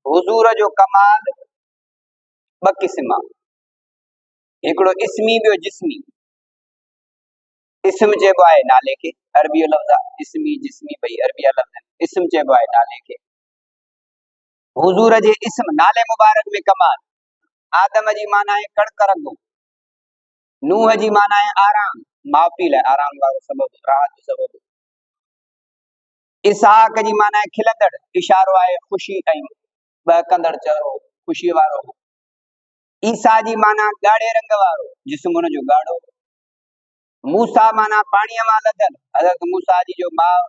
हुजूर जो कमाल ब क़िस्म, हिकिड़ो इस्मी ॿियो जिस्मी। इस्म चइबो आहे नाले खे, अरबी जो लफ़्ज़ आहे, इस्मी जिस्मी ॿई अरबी जा लफ़्ज़ आहिनि। इस्म चइबो आहे नाले खे। हुजूर जे इस्म नाले मुबारक में कमाल। आदम जी माना आहे कणक रंगो, नूह जी माना आहे आराम, माउ पीउ लाइ आराम वारो सबबु, राहत जो सबबु। इसहाक जी माना आहे खिलंदड़, इशारो आहे ख़ुशी ऐं ॿ कंदड़ चहिरो, ख़ुशी वारो। ईसा जी माना ॻाढ़े रंग वारो, जिस्म हुन जो ॻाढ़ो। मूसा माना पाणीअ मां लदल, हज़रत मूसा जी जो माउ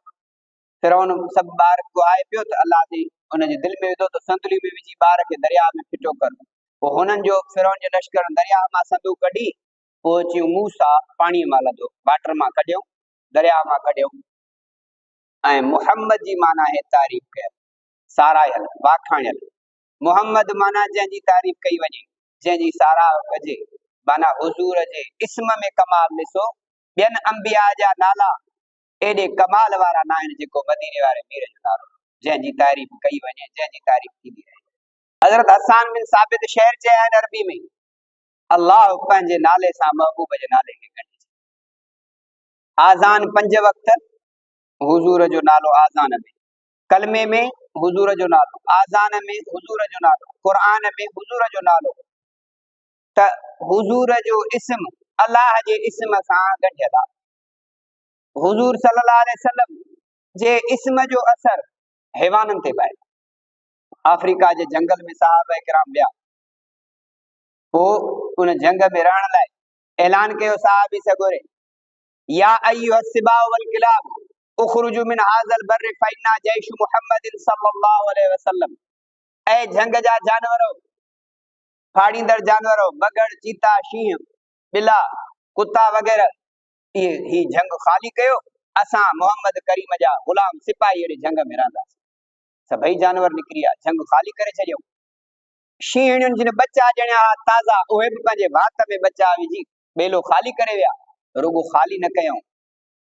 फिरौन सभु ॿार को आहे पियो त अलाह जी हुनजे दिलि में विधो त संतुली में विझी ॿार खे दरिया में फिटो कर। पोइ हुननि जो फिरौन जो लश्कर दरिया मां संदूक कढी, पोइ अची मूसा पाणीअ मां लधो, वाटर मां कढियऊं, दरिया मां कढियऊं। ऐं मुहम्मद जी माना आहे तारीफ़ कयल, सारायल, वाखाणियल। मुहम्मद माना जंहिंजी तारीफ़ कई वञे, जंहिंजी साराह कजे। माना हुजूर जे इस्म में कमाल ॾिसो, ॿियनि अंबिया जा नाला एॾे कमाल वारा न आहिनि जेको मदीने वारे मीर जो नालो, जंहिंजी तारीफ़ कई वञे, जंहिंजी तारीफ़ थींदी रहे। हज़रत हसन बिन साबित शेर चया आहिनि अरबी में, अल्लाह पंहिंजे नाले सां महबूब जे नाले खे ॻंढे। आज़ान 5 वक़्त हुजूर जो नालो आज़ान में, कलमे में हुजूर जो नालो, आज़ान में हुजूर जो नालो, क़ुरान में हुजूर जो नालो। त हुजूर जो इस्म अल्लाह जे इस्म सां गंढियल आहे। हुजूर सल्लल्लाहु अलैहि वसल्लम जे इस्म जो असर हैवाननि ते पए। अफ्रीका जे जंगल में सहाबा किराम विया, पोइ उन जंग में रहण लाइ ऐलान कयो सहाबी सगोरे, या अय्युहा सिबाउ वल किलाब उखरुजु मिन हाज़ल बर्र फइन्ना जैश मुहम्मदिन सल्लल्लाहु अलैहि वसल्लम। ऐ जंग जा जानवरो, फाड़ींदड़ जानवरो, बगड़, चीता, शींह, बिला, कुत्ता वग़ैरह, ही जंग ख़ाली कयो, असां मोहम्मद करीम जा गुलाम सिपाही अहिड़े जंग में रहंदासीं। सभई जानवर निकिरी विया, जंग ख़ाली करे छॾियऊं। शींहनि जिन बच्चा ॼणिया ताज़ा, उहे बि पंहिंजे वात में बच्चा विझी ॿेलो ख़ाली करे विया। रुगो ख़ाली न कयऊं,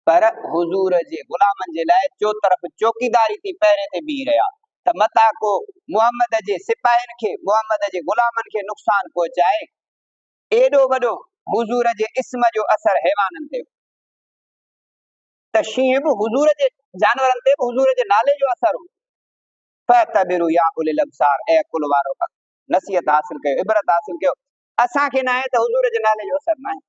पर हुजूर जे गुलामनि जे लाइ चोतरफ़ चौकीदारी थी पहिरे ते बीह रहिया, त मता को मुहम्मद जे सिपाहियुनि खे, मुहम्मद जे गुलामनि खे नुक़सान पहुचाए। एॾो वॾो हुजूर जे इस्म जो असर हैवाननि ते, त शींहं बि हुजूर जे जानवरनि ते हुजूर जे नाले जो असर हो। फतबिरु या उलिल अब्सार, ऐ अकुल वारो नसीहत हासिल कयो, इबरत हासिल कयो। असांखे न आहे त हुजूर जे नाले जो असर न आहे।